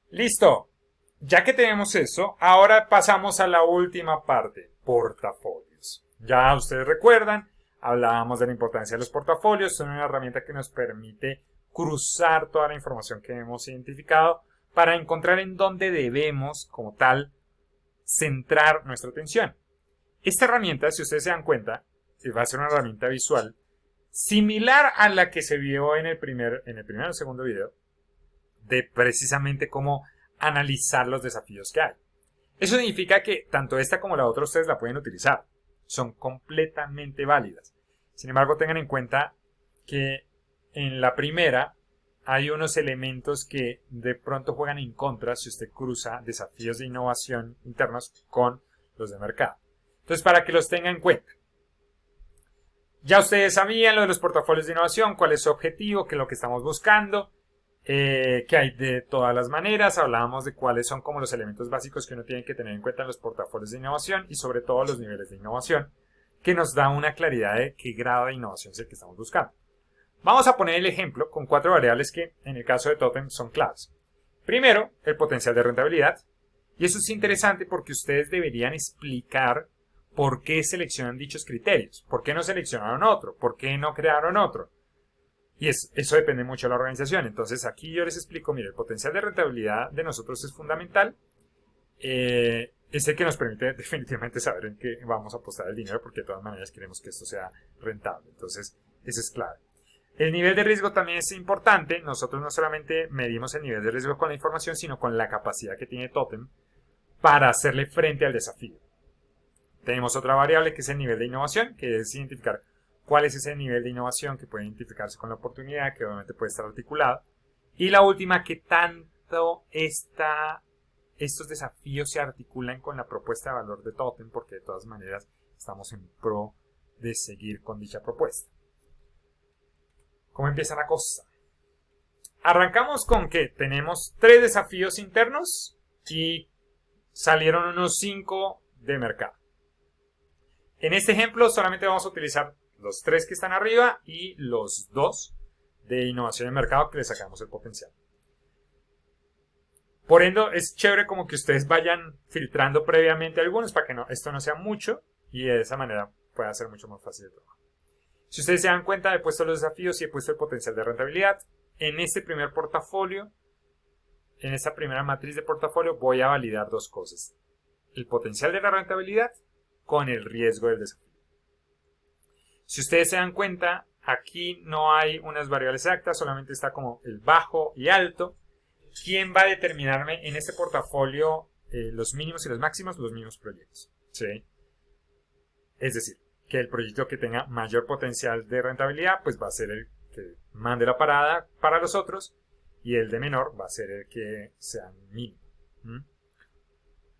Listo. Ya que tenemos eso, ahora pasamos a la última parte, portafolios. Ya ustedes recuerdan, hablábamos de la importancia de los portafolios, son una herramienta que nos permite cruzar toda la información que hemos identificado para encontrar en dónde debemos, como tal, centrar nuestra atención. Esta herramienta, si ustedes se dan cuenta, va a ser una herramienta visual similar a la que se vio en el primero o segundo video, de precisamente cómo analizar los desafíos que hay. Eso significa que tanto esta como la otra ustedes la pueden utilizar. Son completamente válidas. Sin embargo, tengan en cuenta que en la primera hay unos elementos que de pronto juegan en contra si usted cruza desafíos de innovación internos con los de mercado. Entonces, para que los tengan en cuenta. Ya ustedes sabían lo de los portafolios de innovación, cuál es su objetivo, qué es lo que estamos buscando, que hay de todas las maneras. Hablábamos de cuáles son como los elementos básicos que uno tiene que tener en cuenta en los portafolios de innovación y sobre todo los niveles de innovación, que nos da una claridad de qué grado de innovación es el que estamos buscando. Vamos a poner el ejemplo con 4 variables que en el caso de Totem son claves. Primero, el potencial de rentabilidad. Y eso es interesante porque ustedes deberían explicar por qué seleccionan dichos criterios, por qué no seleccionaron otro, por qué no crearon otro. Y eso depende mucho de la organización. Entonces aquí yo les explico, mire, el potencial de rentabilidad de nosotros es fundamental. Es el que nos permite definitivamente saber en qué vamos a apostar el dinero, porque de todas maneras queremos que esto sea rentable. Entonces, eso es clave. El nivel de riesgo también es importante. Nosotros no solamente medimos el nivel de riesgo con la información, sino con la capacidad que tiene Totem para hacerle frente al desafío. Tenemos otra variable que es el nivel de innovación, que es identificar cuál es ese nivel de innovación que puede identificarse con la oportunidad, que obviamente puede estar articulado. Y la última, que tanto estos desafíos se articulan con la propuesta de valor de Totem, porque de todas maneras estamos en pro de seguir con dicha propuesta. ¿Cómo empieza la cosa? Arrancamos con que tenemos 3 desafíos internos y salieron unos 5 de mercado. En este ejemplo solamente vamos a utilizar los 3 que están arriba y los 2 de innovación de mercado que le sacamos el potencial. Por ende, es chévere como que ustedes vayan filtrando previamente algunos para que esto no sea mucho y de esa manera pueda ser mucho más fácil de trabajar. Si ustedes se dan cuenta, he puesto los desafíos y he puesto el potencial de rentabilidad. En este primer portafolio, en esta primera matriz de portafolio, voy a validar 2 cosas. El potencial de la rentabilidad con el riesgo del desafío. Si ustedes se dan cuenta, aquí no hay unas variables exactas, solamente está como el bajo y alto. ¿Quién va a determinarme en este portafolio los mínimos y los máximos? Los mismos proyectos. ¿Sí? Es decir, que el proyecto que tenga mayor potencial de rentabilidad, pues va a ser el que mande la parada para los otros, y el de menor va a ser el que sea mínimo.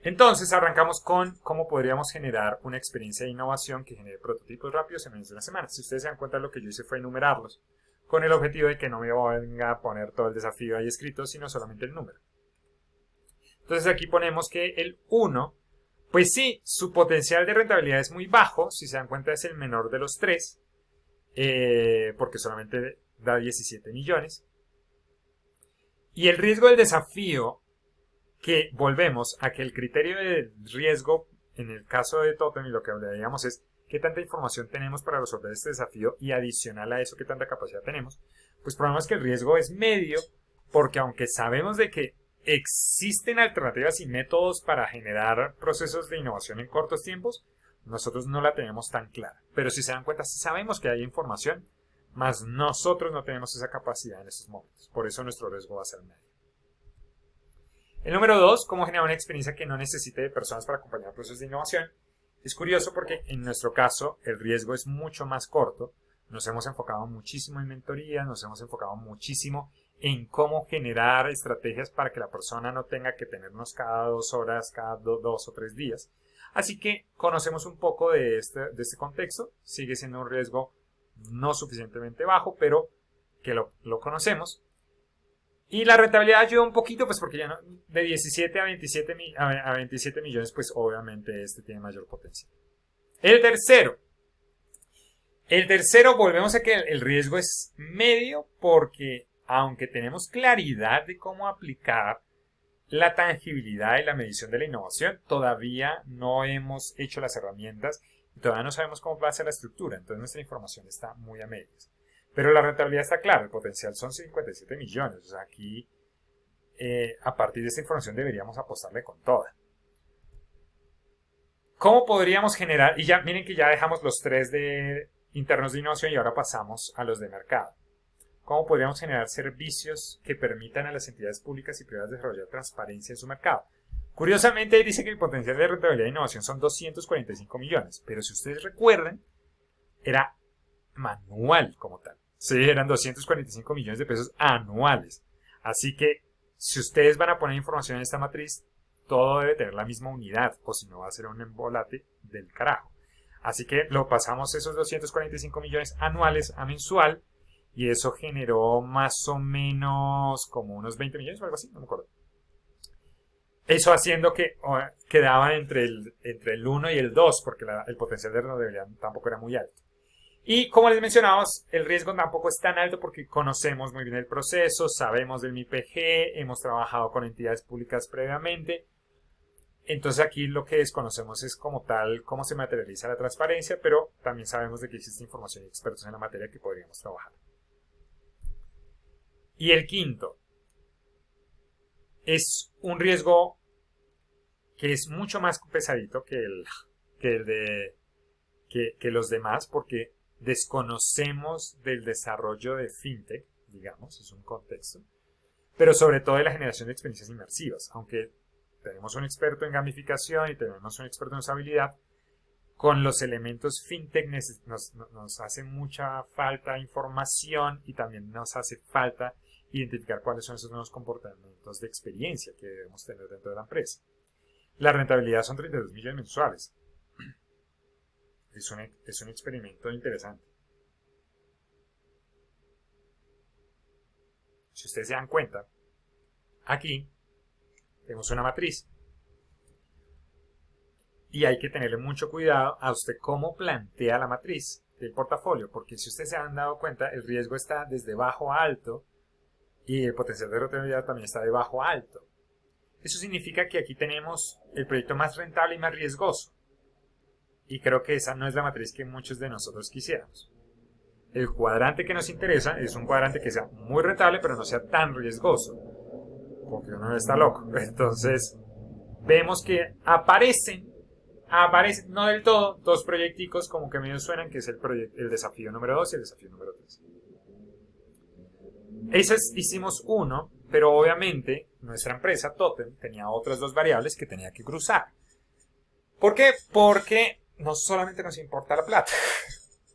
Entonces arrancamos con cómo podríamos generar una experiencia de innovación que genere prototipos rápidos en menos de una semana. Si ustedes se dan cuenta, lo que yo hice fue enumerarlos, con el objetivo de que no me venga a poner todo el desafío ahí escrito, sino solamente el número. Entonces aquí ponemos que el 1, pues sí, su potencial de rentabilidad es muy bajo, si se dan cuenta es el menor de los 3, porque solamente da 17 millones. Y el riesgo del desafío, que volvemos a que el criterio de riesgo, en el caso de Totem, y lo que hablaríamos es qué tanta información tenemos para resolver este desafío y adicional a eso, qué tanta capacidad tenemos, pues probamos que el riesgo es medio, porque aunque sabemos de que existen alternativas y métodos para generar procesos de innovación en cortos tiempos, nosotros no la tenemos tan clara. Pero si se dan cuenta, sí sabemos que hay información, mas nosotros no tenemos esa capacidad en estos momentos. Por eso nuestro riesgo va a ser medio. El número 2, cómo generar una experiencia que no necesite de personas para acompañar procesos de innovación. Es curioso porque en nuestro caso el riesgo es mucho más corto. Nos hemos enfocado muchísimo en mentoría, nos hemos enfocado muchísimo en cómo generar estrategias para que la persona no tenga que tenernos cada 2 horas, cada 2 o 3 días. Así que conocemos un poco de este contexto. Sigue siendo un riesgo no suficientemente bajo, pero que lo conocemos. Y la rentabilidad ayuda un poquito, pues porque ya no, de 17 a 27 millones, pues obviamente este tiene mayor potencial. El tercero, volvemos a que el riesgo es medio, porque aunque tenemos claridad de cómo aplicar la tangibilidad y la medición de la innovación, todavía no hemos hecho las herramientas y todavía no sabemos cómo va a ser la estructura, entonces nuestra información está muy a medias. Pero la rentabilidad está clara, el potencial son 57 millones, o sea, aquí a partir de esta información deberíamos apostarle con toda. ¿Cómo podríamos generar? Y ya miren que ya dejamos los tres de internos de innovación y ahora pasamos a los de mercado. ¿Cómo podríamos generar servicios que permitan a las entidades públicas y privadas desarrollar transparencia en su mercado? Curiosamente dice que el potencial de rentabilidad de innovación son 245 millones, pero si ustedes recuerdan, era manual como tal. Sí, eran 245 millones de pesos anuales. Así que si ustedes van a poner información en esta matriz, todo debe tener la misma unidad, o si no va a ser un embolate del carajo. Así que lo pasamos esos 245 millones anuales a mensual, y eso generó más o menos como unos 20 millones o algo así, no me acuerdo. Eso haciendo que quedaban entre el 1 y el 2, porque el potencial de rentabilidad tampoco era muy alto. Y como les mencionamos, el riesgo tampoco es tan alto porque conocemos muy bien el proceso, sabemos del MIPG, hemos trabajado con entidades públicas previamente. Entonces aquí lo que desconocemos es como tal cómo se materializa la transparencia, pero también sabemos de que existe información y expertos en la materia que podríamos trabajar. Y el quinto es un riesgo que es mucho más pesadito que los demás, porque desconocemos del desarrollo de fintech, digamos, es un contexto, pero sobre todo de la generación de experiencias inmersivas. Aunque tenemos un experto en gamificación y tenemos un experto en usabilidad, con los elementos fintech nos hace mucha falta información y también nos hace falta identificar cuáles son esos nuevos comportamientos de experiencia que debemos tener dentro de la empresa. La rentabilidad son 32 millones mensuales. Es un experimento interesante. Si ustedes se dan cuenta, aquí tenemos una matriz y hay que tenerle mucho cuidado a usted cómo plantea la matriz del portafolio, porque si ustedes se han dado cuenta, el riesgo está desde bajo a alto y el potencial de rentabilidad también está de bajo a alto. Eso significa que aquí tenemos el proyecto más rentable y más riesgoso. Y creo que esa no es la matriz que muchos de nosotros quisiéramos. El cuadrante que nos interesa es un cuadrante que sea muy rentable, pero no sea tan riesgoso, porque uno no está loco. Entonces, vemos que aparecen, no del todo, dos proyecticos como que medio suenan, que es el desafío número 2 y el desafío número 3. Hicimos uno, pero obviamente nuestra empresa, Totem, tenía otras dos variables que tenía que cruzar. ¿Por qué? Porque no solamente nos importa la plata,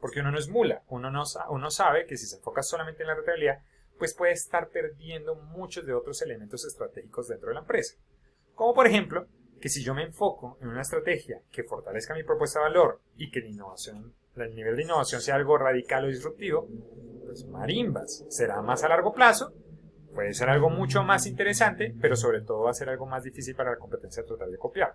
porque uno no es mula, uno sabe que si se enfoca solamente en la rentabilidad, pues puede estar perdiendo muchos de otros elementos estratégicos dentro de la empresa. Como por ejemplo, que si yo me enfoco en una estrategia que fortalezca mi propuesta de valor y que el nivel de innovación sea algo radical o disruptivo, pues marimbas, será más a largo plazo, puede ser algo mucho más interesante, pero sobre todo va a ser algo más difícil para la competencia tratar de copiar.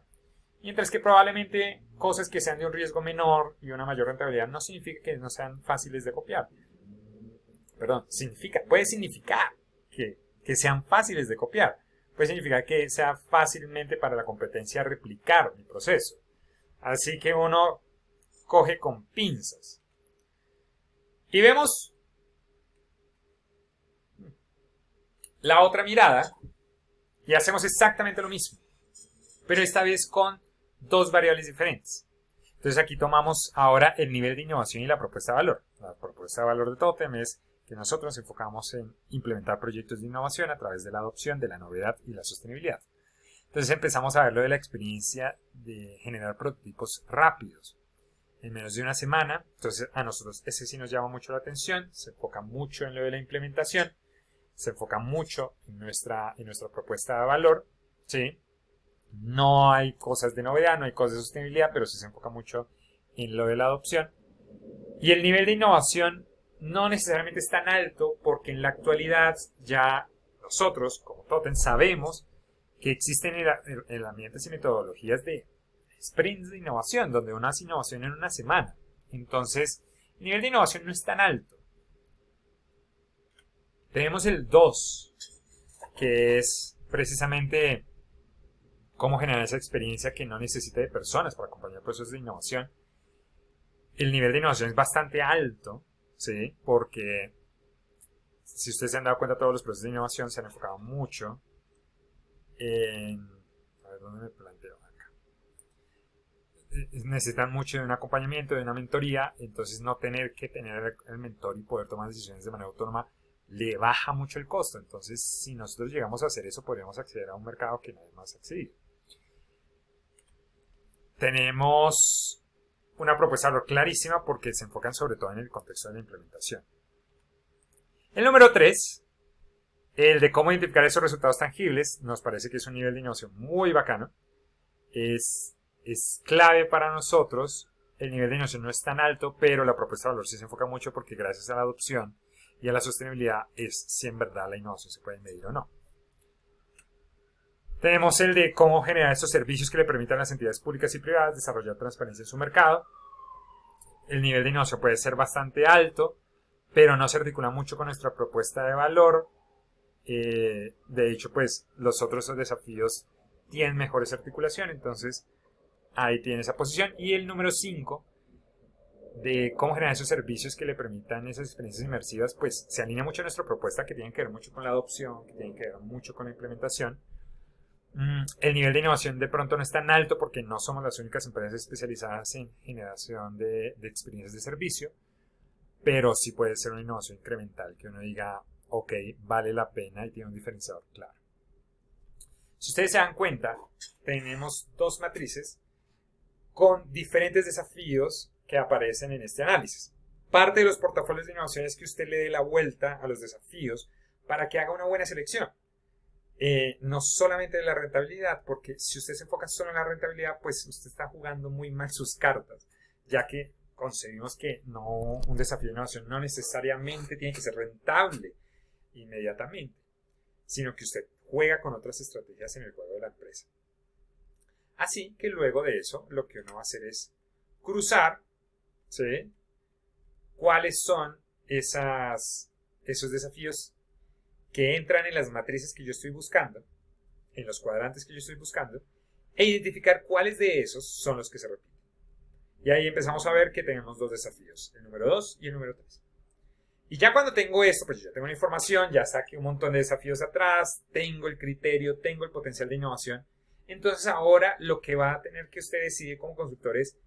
Mientras que probablemente cosas que sean de un riesgo menor y una mayor rentabilidad no significa que no sean fáciles de copiar. Perdón, puede significar que sean fáciles de copiar. Puede significar que sea fácilmente para la competencia replicar mi proceso. Así que uno coge con pinzas. Y vemos la otra mirada y hacemos exactamente lo mismo, pero esta vez con dos variables diferentes. Entonces aquí tomamos ahora el nivel de innovación y la propuesta de valor. La propuesta de valor de Totem es que nosotros nos enfocamos en implementar proyectos de innovación a través de la adopción, de la novedad y la sostenibilidad. Entonces empezamos a ver lo de la experiencia de generar prototipos rápidos en menos de una semana. Entonces a nosotros ese sí nos llama mucho la atención, se enfoca mucho en lo de la implementación, se enfoca mucho en nuestra propuesta de valor, ¿sí? No hay cosas de novedad, no hay cosas de sostenibilidad, pero sí se enfoca mucho en lo de la adopción. Y el nivel de innovación no necesariamente es tan alto porque en la actualidad ya nosotros, como Totem, sabemos que existen herramientas y metodologías de sprints de innovación, donde uno hace innovación en una semana. Entonces, el nivel de innovación no es tan alto. Tenemos el 2, que es precisamente cómo generar esa experiencia que no necesita de personas para acompañar procesos de innovación. El nivel de innovación es bastante alto, ¿sí? Porque si ustedes se han dado cuenta, todos los procesos de innovación se han enfocado mucho en... A ver, ¿dónde me planteo? Acá. Necesitan mucho de un acompañamiento, de una mentoría, entonces no tener que tener el mentor y poder tomar decisiones de manera autónoma le baja mucho el costo. Entonces, si nosotros llegamos a hacer eso, podríamos acceder a un mercado que nadie más ha accedido. Tenemos una propuesta de valor clarísima porque se enfocan sobre todo en el contexto de la implementación. El número 3, el de cómo identificar esos resultados tangibles, nos parece que es un nivel de innovación muy bacano. Es clave para nosotros. El nivel de innovación no es tan alto, pero la propuesta de valor sí se enfoca mucho porque gracias a la adopción y a la sostenibilidad es si en verdad la innovación se puede medir o no. Tenemos el de cómo generar estos servicios que le permitan a las entidades públicas y privadas desarrollar transparencia en su mercado. El nivel de innovación puede ser bastante alto, pero no se articula mucho con nuestra propuesta de valor. De hecho, pues los otros desafíos tienen mejores articulaciones, entonces ahí tiene esa posición. Y el número 5, de cómo generar esos servicios que le permitan esas experiencias inmersivas, pues se alinea mucho a nuestra propuesta, que tiene que ver mucho con la adopción, que tiene que ver mucho con la implementación. El nivel de innovación de pronto no es tan alto porque no somos las únicas empresas especializadas en generación de experiencias de servicio, pero sí puede ser una innovación incremental que uno diga, ok, vale la pena y tiene un diferenciador claro. Si ustedes se dan cuenta, tenemos dos matrices con diferentes desafíos que aparecen en este análisis. Parte de los portafolios de innovación es que usted le dé la vuelta a los desafíos para que haga una buena selección. No solamente de la rentabilidad, porque si usted se enfoca solo en la rentabilidad, pues usted está jugando muy mal sus cartas, ya que concebimos que un desafío de innovación no necesariamente tiene que ser rentable inmediatamente, sino que usted juega con otras estrategias en el juego de la empresa. Así que luego de eso, lo que uno va a hacer es cruzar, ¿sí?, cuáles son esos desafíos que entran en las matrices que yo estoy buscando, en los cuadrantes que yo estoy buscando, e identificar cuáles de esos son los que se repiten. Y ahí empezamos a ver que tenemos dos desafíos, el número 2 y el número 3. Y ya cuando tengo esto, pues ya tengo la información, ya saqué un montón de desafíos atrás, tengo el criterio, tengo el potencial de innovación. Entonces ahora lo que va a tener que usted decidir como consultor es,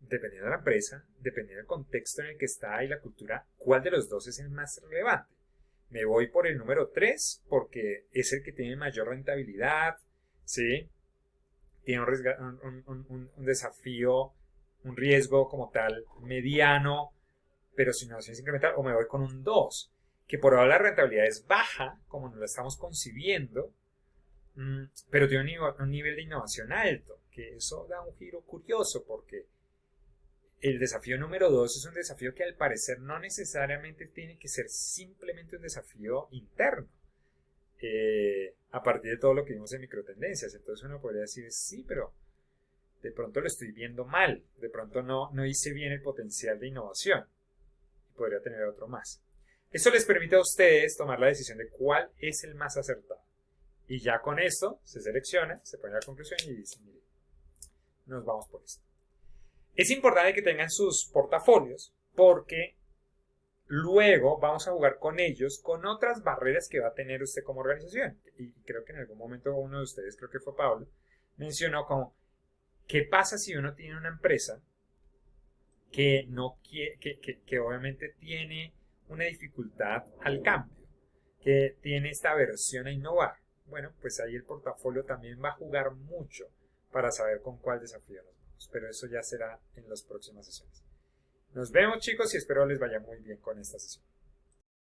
dependiendo de la empresa, dependiendo del contexto en el que está y la cultura, cuál de los dos es el más relevante. Me voy por el número 3 porque es el que tiene mayor rentabilidad, ¿sí? Tiene un desafío, un riesgo como tal mediano, pero su innovación es incremental. O me voy con un 2, que por ahora la rentabilidad es baja, como nos la estamos concibiendo, pero tiene un nivel de innovación alto, que eso da un giro curioso porque el desafío número 2 es un desafío que al parecer no necesariamente tiene que ser simplemente un desafío interno. A partir de todo lo que vimos en microtendencias. Entonces uno podría decir, sí, pero de pronto lo estoy viendo mal. De pronto no hice bien el potencial de innovación. Y podría tener otro más. Eso les permite a ustedes tomar la decisión de cuál es el más acertado. Y ya con esto se selecciona, se pone la conclusión y dice, mire, nos vamos por esto. Es importante que tengan sus portafolios porque luego vamos a jugar con ellos, con otras barreras que va a tener usted como organización. Y creo que en algún momento uno de ustedes, creo que fue Pablo, mencionó como, ¿qué pasa si uno tiene una empresa que obviamente tiene una dificultad al cambio, que tiene esta aversión a innovar? Bueno, pues ahí el portafolio también va a jugar mucho para saber con cuál desafío nos vamos. Pero eso ya será en las próximas sesiones. Nos vemos, chicos, y espero les vaya muy bien con esta sesión.